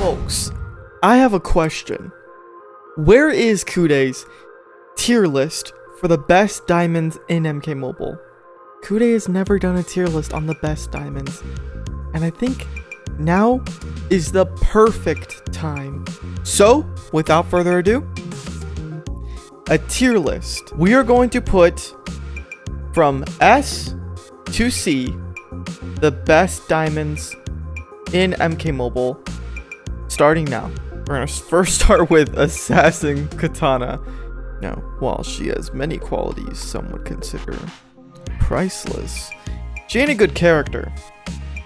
Folks, I have a question. Where is Kude's tier list for the best diamonds in MK Mobile? Kude has never done a tier list on the best diamonds, and I think now is the perfect time. So, without further ado, a tier list. We are going to put from S to C the best diamonds in MK Mobile, starting now. We're gonna first start with Assassin Katana. Now, while she has many qualities some would consider priceless, she ain't a good character.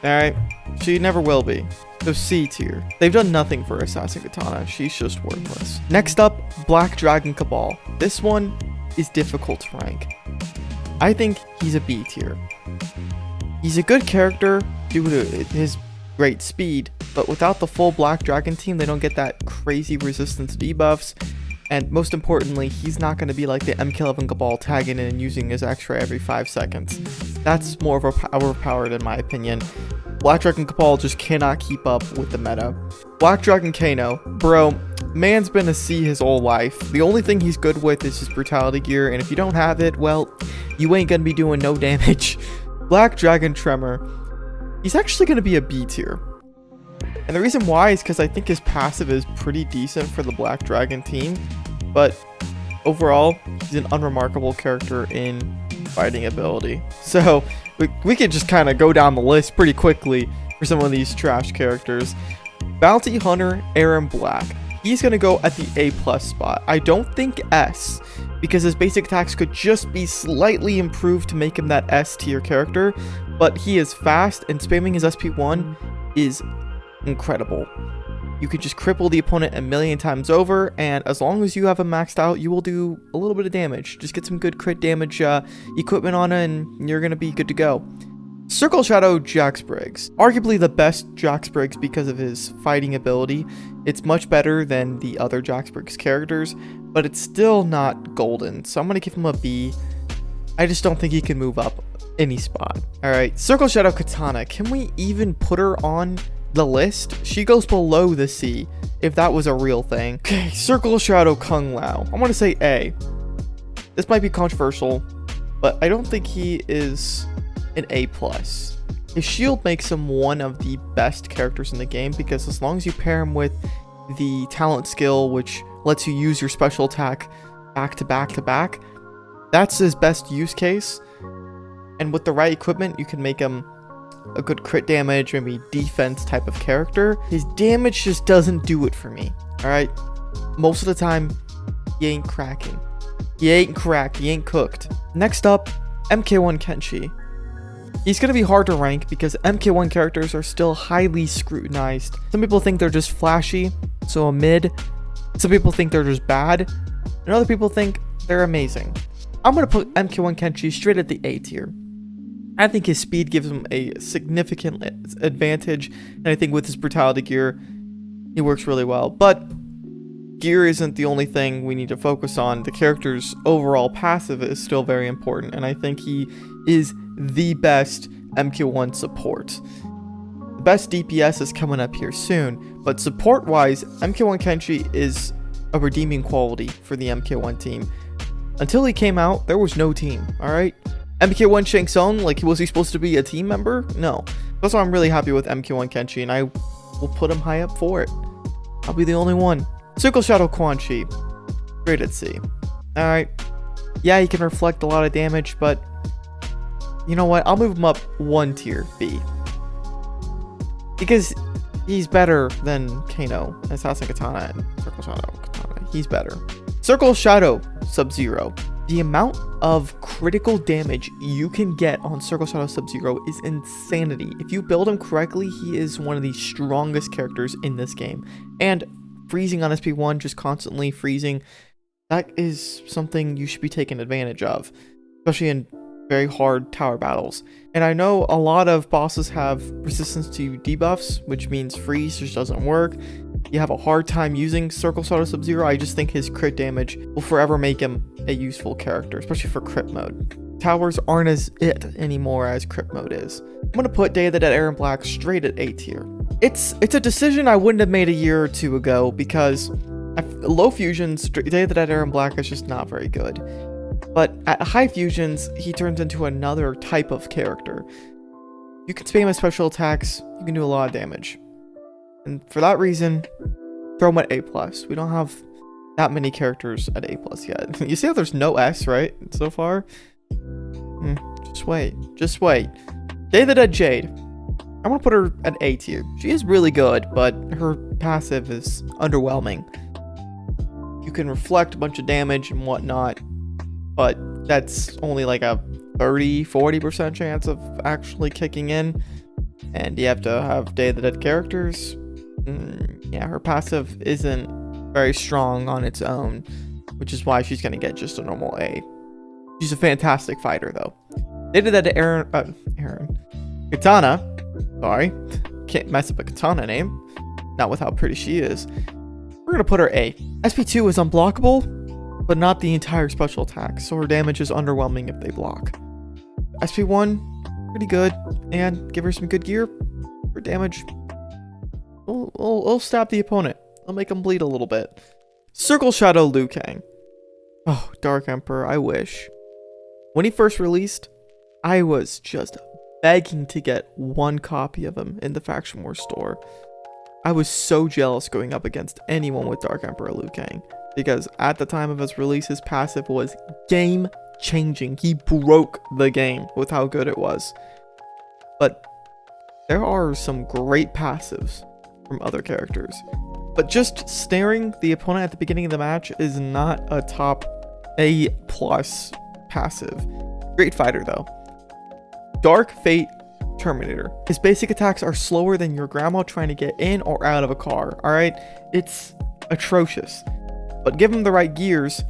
Alright? She never will be. So C tier. They've done nothing for Assassin Katana. She's just worthless. Next up, Black Dragon Cabal. This one is difficult to rank. I think he's a B tier. He's a good character due to his great speed, but without the full Black Dragon team, they don't get that crazy resistance debuffs. And most importantly, he's not going to be like the MK11 Cabal tagging in and using his X-ray every 5 seconds. That's more of overpowered in my opinion. Black Dragon Cabal just cannot keep up with the meta. Black Dragon Kano, bro, man's been a C his whole life. The only thing he's good with is his brutality gear, and if you don't have it, well, you ain't gonna be doing no damage. Black Dragon Tremor, he's actually gonna be a B tier. And the reason why is because I think his passive is pretty decent for the Black Dragon team, but overall, he's an unremarkable character in fighting ability. So we could just kind of go down the list pretty quickly for some of these trash characters. Bounty Hunter Aaron Black. He's going to go at the A+ spot. I don't think S, because his basic attacks could just be slightly improved to make him that S tier character, but he is fast and spamming his SP1 is incredible. You could just cripple the opponent a million times over, and as long as you have him maxed out, you will do a little bit of damage. Just get some good crit damage equipment on it, and you're going to be good to go. Circle Shadow Jax Briggs. Arguably the best Jax Briggs because of his fighting ability. It's much better than the other Jax Briggs characters, but it's still not golden, so I'm going to give him a B. I just don't think he can move up any spot. Alright, Circle Shadow Katana. Can we even put her on the list? She goes below the C, if that was a real thing. Okay, Circle Shadow Kung Lao. I want to say A. This might be controversial, but I don't think he is an A+. His shield makes him one of the best characters in the game, because as long as you pair him with the talent skill, which lets you use your special attack back to back to back, that's his best use case. And with the right equipment, you can make him a good crit damage, maybe defense type of character. His damage just doesn't do it for me. Alright? Most of the time, he ain't cracking. He ain't cracked. He ain't cooked. Next up, MK1 Kenshi. He's going to be hard to rank because MK1 characters are still highly scrutinized. Some people think they're just flashy, so a mid. Some people think they're just bad, and other people think they're amazing. I'm going to put MK1 Kenshi straight at the A tier. I think his speed gives him a significant advantage, and I think with his brutality gear, he works really well. But gear isn't the only thing we need to focus on. The character's overall passive is still very important, and I think he is the best MK1 support. The best DPS is coming up here soon, but support-wise, MK1 Kenshi is a redeeming quality for the MK1 team. Until he came out, there was no team, alright? MK1 Shang Tsung, like, was he supposed to be a team member? No. That's why I'm really happy with MK1 Kenshi, and I will put him high up for it. I'll be the only one. Circle Shadow Quan Chi. Straight at C. Alright. Yeah, he can reflect a lot of damage, but you know what? I'll move him up one tier, B. Because he's better than Kano, Assassin Katana, and Circle Shadow Katana. He's better. Circle Shadow Sub-Zero. The amount of critical damage you can get on Circle Shadow Sub-Zero is insanity. If you build him correctly, he is one of the strongest characters in this game. And freezing on SP1, just constantly freezing, that is something you should be taking advantage of, especially in very hard tower battles. And I know a lot of bosses have resistance to debuffs, which means freeze just doesn't work. You have a hard time using Circle Shadow Sub-Zero. I just think his crit damage will forever make him a useful character, especially for crit mode. Towers aren't as it anymore as crit mode is. I'm going to put Day of the Dead Aaron Black straight at A tier. It's a decision I wouldn't have made a year or two ago because low fusions, Day of the Dead Aaron Black is just not very good. But at high fusions, he turns into another type of character. You can spam his special attacks, you can do a lot of damage. And for that reason, throw him at A+. We don't have that many characters at A+ yet. You see how there's no S, right? So far? Just wait. Just wait. Day of the Dead Jade. I want to put her at A tier. She is really good, but her passive is underwhelming. You can reflect a bunch of damage and whatnot, but that's only like a 30-40% chance of actually kicking in. And you have to have Day of the Dead characters. Yeah, her passive isn't very strong on its own, which is why she's going to get just a normal A. She's a fantastic fighter, though. Day of the Dead Katana. Sorry, can't mess up a Katana name. Not with how pretty she is. We're gonna put her A. SP2 is unblockable, but not the entire special attack, so her damage is underwhelming if they block. SP1, pretty good, and give her some good gear for damage. We'll stab the opponent. I'll make him bleed a little bit. Circle Shadow Liu Kang. Oh, Dark Emperor, I wish. When he first released, I was just begging to get one copy of him in the Faction War store. I was so jealous going up against anyone with Dark Emperor Liu Kang, because at the time of his release, his passive was game changing. He broke the game with how good it was. But there are some great passives from other characters. But just snaring the opponent at the beginning of the match is not a top A+ passive. Great fighter though. Dark Fate Terminator. His basic attacks are slower than your grandma trying to get in or out of a car, alright? It's atrocious. But give him the right gears,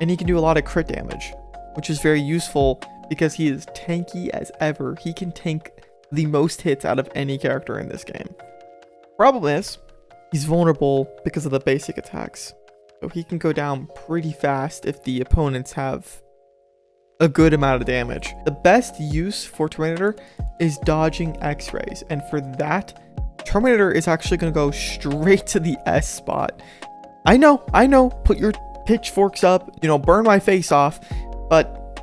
and he can do a lot of crit damage, which is very useful because he is tanky as ever. He can tank the most hits out of any character in this game. Problem is, he's vulnerable because of the basic attacks. So he can go down pretty fast if the opponents have a good amount of damage. The best use for Terminator is dodging X-rays, and for that, Terminator is actually going to go straight to the S spot. I know, put your pitchforks up, burn my face off, but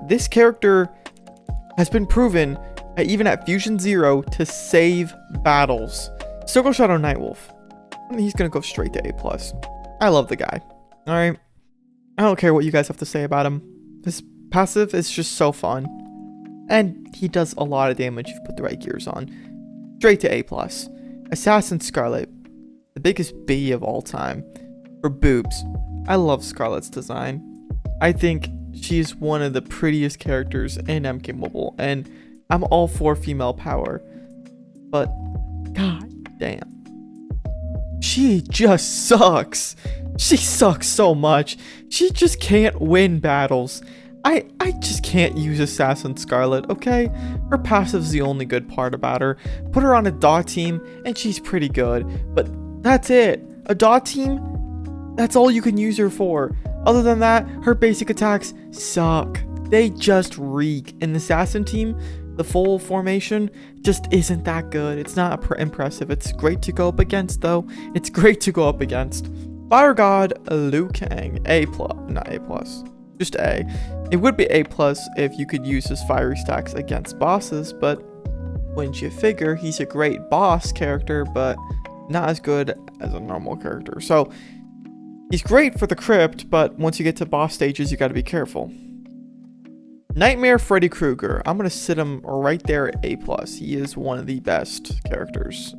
this character has been proven, even at Fusion 0, to save battles. Circle Shadow Nightwolf. He's going to go straight to A+. I love the guy. Alright? I don't care what you guys have to say about him. His passive is just so fun. And he does a lot of damage if you put the right gears on. Straight to A+. Assassin Scarlet. The biggest B of all time. For boobs. I love Scarlet's design. I think she's one of the prettiest characters in MK Mobile. And I'm all for female power. But, god damn. She just sucks. She sucks so much. She just can't win battles. I just can't use Assassin Scarlet, okay? Her passive's the only good part about her. Put her on a dot team, and she's pretty good. But that's it. A dot team? That's all you can use her for. Other than that, her basic attacks suck. They just reek. And the Assassin team, the full formation, just isn't that good. It's not impressive. It's great to go up against, though. It's great to go up against. Fire God Liu Kang. A+. Not A+. Just A. It would be A+ if you could use his fiery stacks against bosses, but wouldn't you figure he's a great boss character, but not as good as a normal character. So he's great for the crypt, but once you get to boss stages, you gotta be careful. Nightmare Freddy Krueger. I'm gonna sit him right there at A+. He is one of the best characters.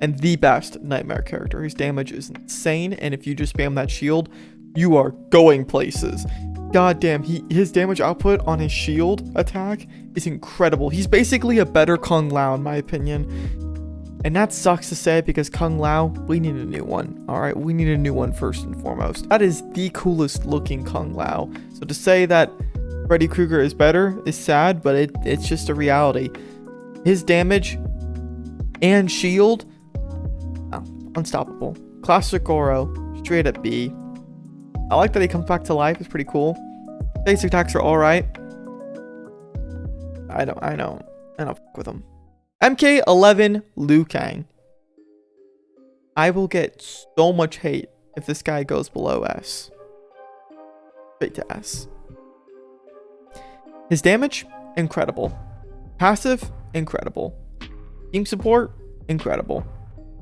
And the best Nightmare character. His damage is insane, and if you just spam that shield, you are going places. God damn, his damage output on his shield attack is incredible. He's basically a better Kung Lao in my opinion. And that sucks to say because Kung Lao, we need a new one. Alright, we need a new one first and foremost. That is the coolest looking Kung Lao. So to say that Freddy Krueger is better is sad, but it's just a reality. His damage and shield, unstoppable. Classic Goro, straight at B. I like that he comes back to life. It's pretty cool. Basic attacks are alright. I don't fuck with him. MK11 Liu Kang. I will get so much hate if this guy goes below S. Straight to S. His damage, incredible. Passive, incredible. Team support, incredible.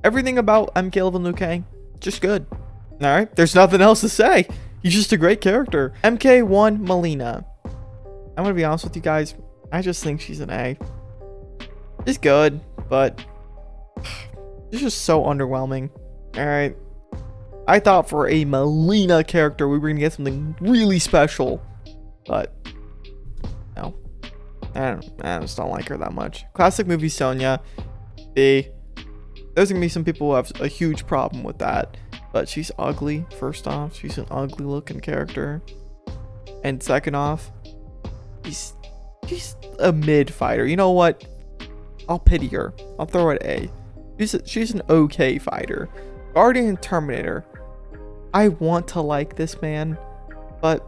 Everything about MK11 Liu Kang, just good. Alright, there's nothing else to say. He's just a great character. MK1 Melina. I'm gonna be honest with you guys. I just think she's an A. She's good, but it's just so underwhelming. Alright. I thought for a Melina character we were gonna get something really special. But no. I just don't like her that much. Classic movie Sonya. B. There's gonna be some people who have a huge problem with that. But she's ugly, first off. She's an ugly looking character. And second off, she's a mid fighter. You know what? I'll pity her. I'll throw it A. She's an okay fighter. Guardian and Terminator. I want to like this man, but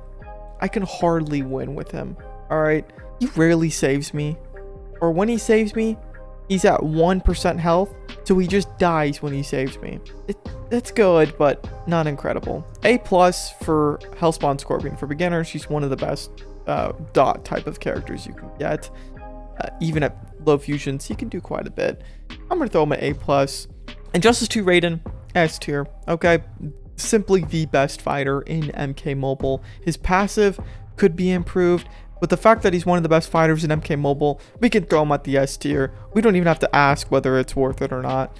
I can hardly win with him. Alright? He rarely saves me. Or when he saves me, he's at 1% health, so he just dies when he saves me. It's good, but not incredible. A+ for Hellspawn Scorpion. For beginners, she's one of the best dot type of characters you can get. Even at low fusions, he can do quite a bit. I'm going to throw him at A+. Injustice 2 Raiden, S tier. Okay, simply the best fighter in MK Mobile. His passive could be improved, but the fact that he's one of the best fighters in MK Mobile, we can throw him at the S tier. We don't even have to ask whether it's worth it or not.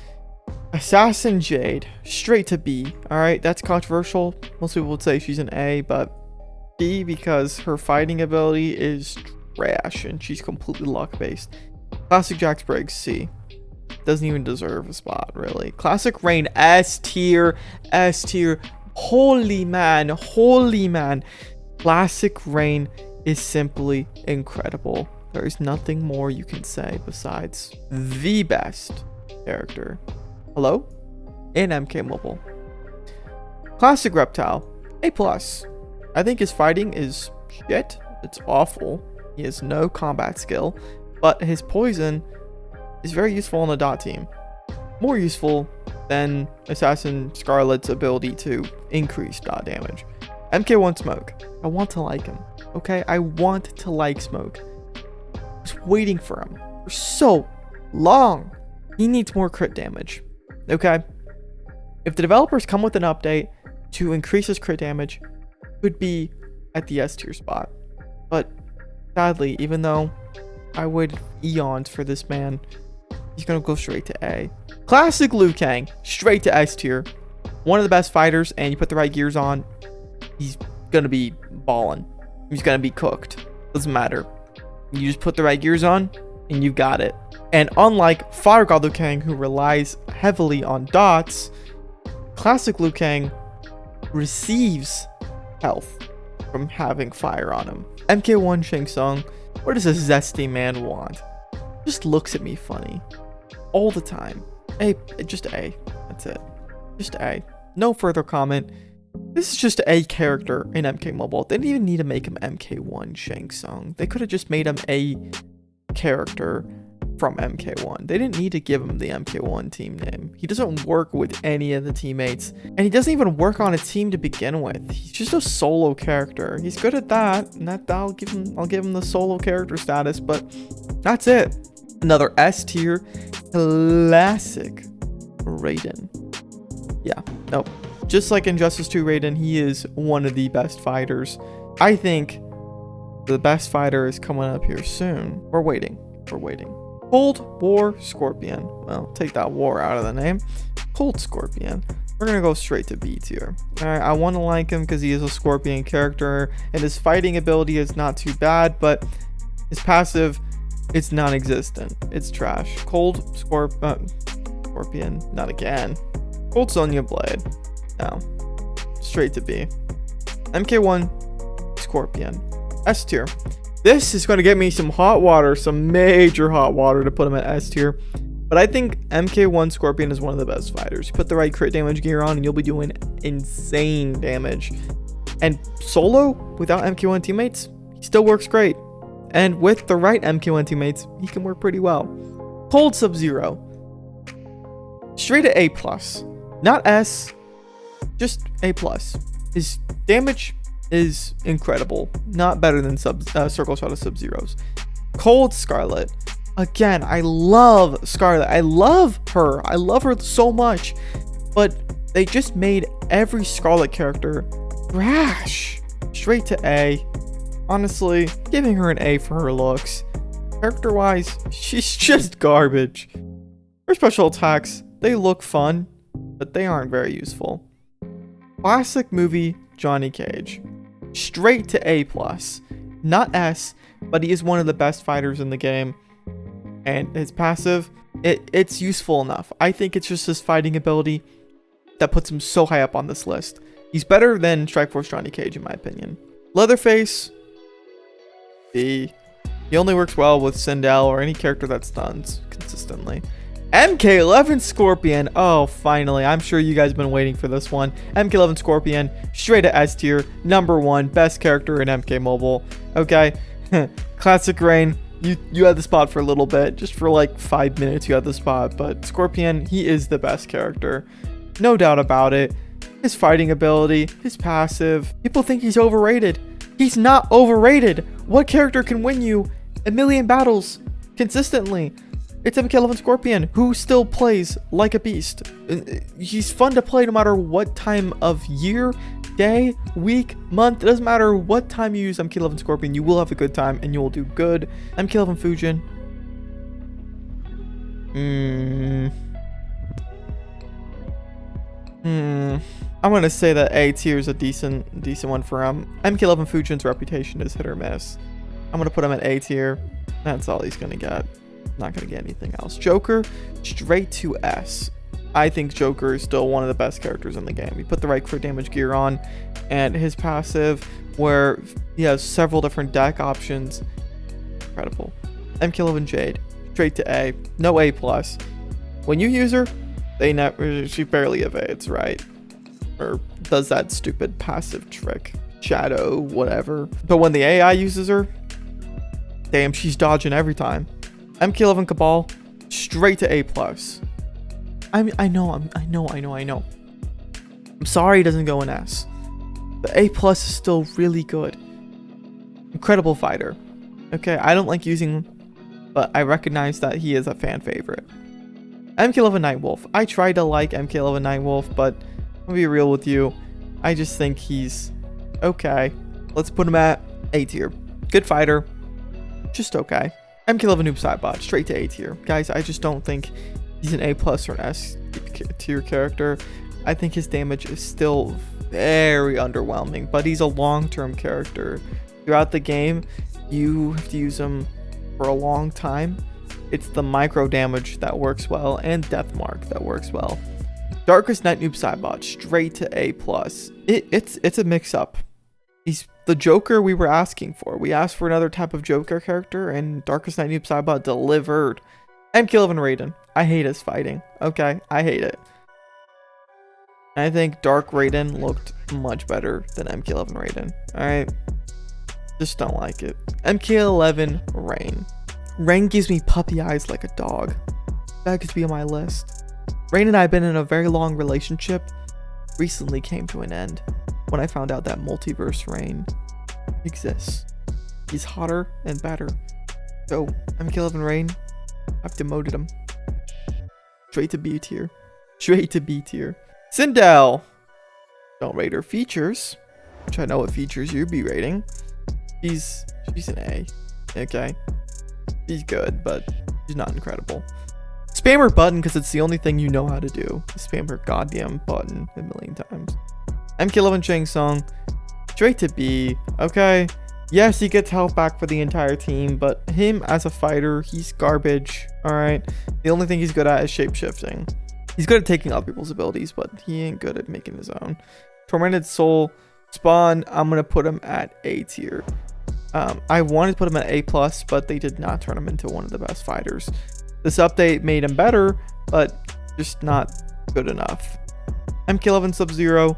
Assassin Jade, straight to B. Alright, that's controversial. Most people would say she's an A, but B because her fighting ability is trash and she's completely luck-based. Classic Jax Briggs, C. Doesn't even deserve a spot, really. Classic Rain, S tier. S tier. Holy man. Holy man. Classic Rain is simply incredible. There is nothing more you can say besides the best character. Hello? In MK Mobile. Classic Reptile, A+. I think his fighting is shit. It's awful. He has no combat skill, but his poison is very useful on the dot team. More useful than Assassin Scarlet's ability to increase dot damage. MK1 Smoke. I want to like him. Okay? I want to like Smoke. I was waiting for him for so long. He needs more crit damage. Okay? If the developers come with an update to increase his crit damage, could be at the S tier spot. But sadly, even though I waited eons for this man, he's gonna go straight to A. Classic Liu Kang, straight to S tier. One of the best fighters, and you put the right gears on, he's gonna be ballin'. He's gonna be cooked. Doesn't matter. You just put the right gears on, and you got it. And unlike Fire God Liu Kang, who relies heavily on dots, Classic Liu Kang receives health from having fire on him. MK1 Shang Tsung, what does a zesty man want? Just looks at me funny all the time. Just A. That's it. Just A. No further comment. This is just a character in MK Mobile. They didn't even need to make him MK1 Shang Tsung. They could have just made him a character from MK1. They didn't need to give him the MK1 team name. He doesn't work with any of the teammates, and he doesn't even work on a team to begin with. He's just a solo character. He's good at that, and I'll give him the solo character status, but that's it. Another S tier classic Raiden. Yeah, nope. Just like Injustice 2 Raiden, he is one of the best fighters. I think the best fighter is coming up here soon. We're waiting. Cold War Scorpion. Well, take that war out of the name. Cold Scorpion. We're gonna go straight to B tier. Alright, I want to like him because he is a Scorpion character, and his fighting ability is not too bad, but his passive, it's non-existent. It's trash. Cold Scorpion. Not again. Cold Sonya Blade. No. Straight to B. MK1 Scorpion. S tier. This is going to get me some hot water, some major hot water to put him at S tier. But I think MK1 Scorpion is one of the best fighters. You put the right crit damage gear on and you'll be doing insane damage. And solo, without MK1 teammates, he still works great. And with the right MK1 teammates, he can work pretty well. Cold Sub-Zero. Straight to A+. Not S, just A+. His damage is incredible. Not better than Circle Shot of Sub-Zero's. Cold Scarlet. Again, I love Scarlet. I love her. I love her so much. But they just made every Scarlet character trash. Straight to A. Honestly, giving her an A for her looks. Character-wise, she's just garbage. Her special attacks, they look fun, but they aren't very useful. Classic movie Johnny Cage. Straight to A+. Not S, but he is one of the best fighters in the game. And his passive, it's useful enough. I think it's just his fighting ability that puts him so high up on this list. He's better than Strikeforce Johnny Cage in my opinion. Leatherface, B. He only works well with Sindel or any character that stuns consistently. MK11 Scorpion. Oh, finally. I'm sure you guys have been waiting for this one. MK11 Scorpion, straight to S tier. Number 1, best character in MK Mobile. Okay. Classic Rain. You had the spot for a little bit. Just for like 5 minutes you had the spot. But Scorpion, he is the best character. No doubt about it. His fighting ability, his passive. People think he's overrated. He's not overrated. What character can win you a million battles consistently? It's MK11 Scorpion, who still plays like a beast. He's fun to play no matter what time of year, day, week, month. It doesn't matter what time you use MK11 Scorpion, you will have a good time and you will do good. MK11 Fujin. I'm gonna say that A tier is a decent one for him. MK11 Fujin's reputation is hit or miss. I'm gonna put him at A tier. That's all he's gonna get. Not gonna get anything else. Joker, straight to S. I think Joker is still one of the best characters in the game. You put the right crit damage gear on, and his passive, where he has several different deck options, incredible. MK11 Jade, straight to A. No A+. When you use her, she barely evades, right? Or does that stupid passive trick. Shadow, whatever. But when the AI uses her, damn, she's dodging every time. MK11 Cabal, straight to A+. I know. I'm sorry it doesn't go in S. But A+ is still really good. Incredible fighter. Okay, I don't like using him, but I recognize that he is a fan favorite. MK11 Nightwolf. I tried to like MK11 Nightwolf, but I'll be real with you. I just think he's okay. Let's put him at A tier. Good fighter. Just okay. MK11 Noob Sidebot, straight to A tier. Guys, I just don't think he's an A+ or an S tier character. I think his damage is still very underwhelming, but he's a long-term character. Throughout the game, you have to use him for a long time. It's the micro damage that works well, and Death Mark that works well. Darkest Night Noob Sidebot, straight to A+. It's a mix-up. He's the Joker we were asking for. We asked for another type of Joker character, and Darkest Night Noob Sidebot delivered. MK11 Raiden. I hate his fighting. Okay, I hate it. I think Dark Raiden looked much better than MK11 Raiden. Alright? Just don't like it. MK11 Rain. Rain gives me puppy eyes like a dog. That could be on my list. Rain and I have been in a very long relationship. Recently came to an end when I found out that Multiverse Rain exists. He's hotter and better. So, MK11 Rain, I've demoted him. Straight to B tier. Straight to B tier. Sindel! Don't rate her features, which I know what features you'd be rating. She's an A. Okay. She's good, but she's not incredible. Spam her button because it's the only thing you know how to do. Spam her goddamn button a million times. MK11 Shang Tsung, straight to B. Okay. Yes, he gets health back for the entire team, but him as a fighter, he's garbage. Alright. The only thing he's good at is shapeshifting. He's good at taking other people's abilities, but he ain't good at making his own. Tormented Soul, Spawn, I'm going to put him at A tier. I wanted to put him at A+, but they did not turn him into one of the best fighters. This update made him better, but just not good enough. MK11 Sub-Zero,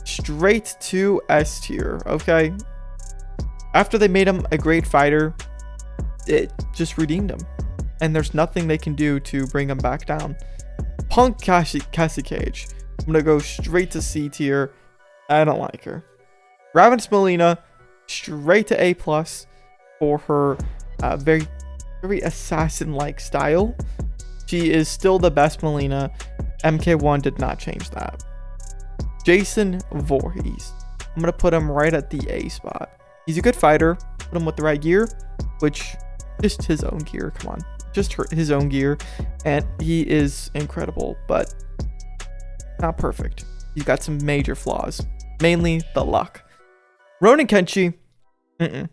straight to S tier, okay? After they made him a great fighter, it just redeemed him. and there's nothing they can do to bring him back down. Punk Cassie Cage. I'm gonna go straight to C tier. I don't like her. Ravenous Melina, straight to A+ for her very assassin-like style. She is still the best Melina. MK1 did not change that. Jason Voorhees. I'm gonna put him right at the A spot. He's a good fighter. Put him with the right gear, which just his own gear. Come on, just his own gear, and he is incredible, but not perfect. He's got some major flaws, mainly the luck. Ronin Kenshi. No.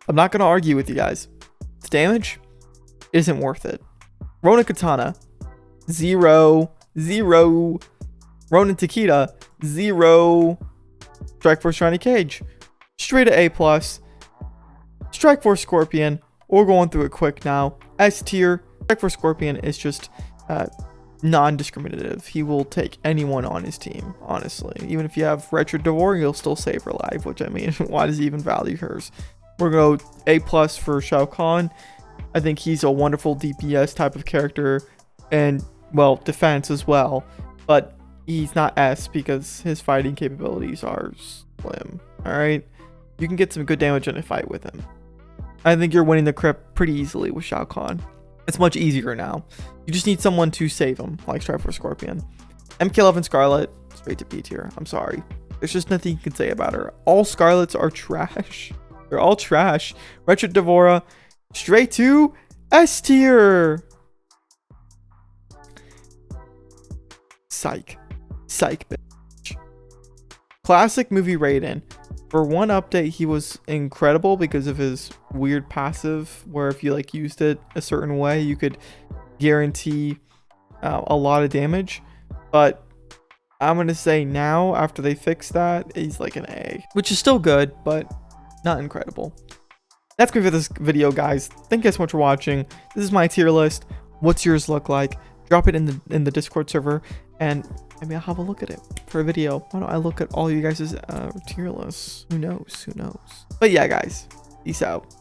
I'm not gonna argue with you guys. The damage isn't worth it. Ronin Katana, 0. Ronin Takeda, 0. Strikeforce Shiny Cage, straight to A+. Strikeforce Scorpion, we're going through it quick now. S tier. Strikeforce Scorpion is just non-discriminative. He will take anyone on his team, honestly. Even if you have Retro Devore, he'll still save her life, which, I mean, why does he even value hers? We're going to go A+ for Shao Kahn. I think he's a wonderful DPS type of character, and, well, defense as well. But he's not S because his fighting capabilities are slim. Alright? You can get some good damage in a fight with him. I think you're winning the crypt pretty easily with Shao Kahn. It's much easier now. You just need someone to save him, like Strikeforce Scorpion. MK11 Scarlet, straight to B tier. I'm sorry. There's just nothing you can say about her. All Scarlets are trash. They're all trash. Retro Devora, straight to S tier. Psych, bitch. Classic movie Raiden. For one update, he was incredible because of his weird passive, where if you like used it a certain way, you could guarantee a lot of damage. But I'm gonna say now, after they fix that, he's like an A, which is still good, but not incredible. That's good for this video, guys. Thank you guys so much for watching. This is my tier list. What's yours look like? Drop it in the Discord server, and maybe I'll have a look at it for a video. Why don't I look at all you guys' tier lists? Who knows? But yeah, guys, peace out.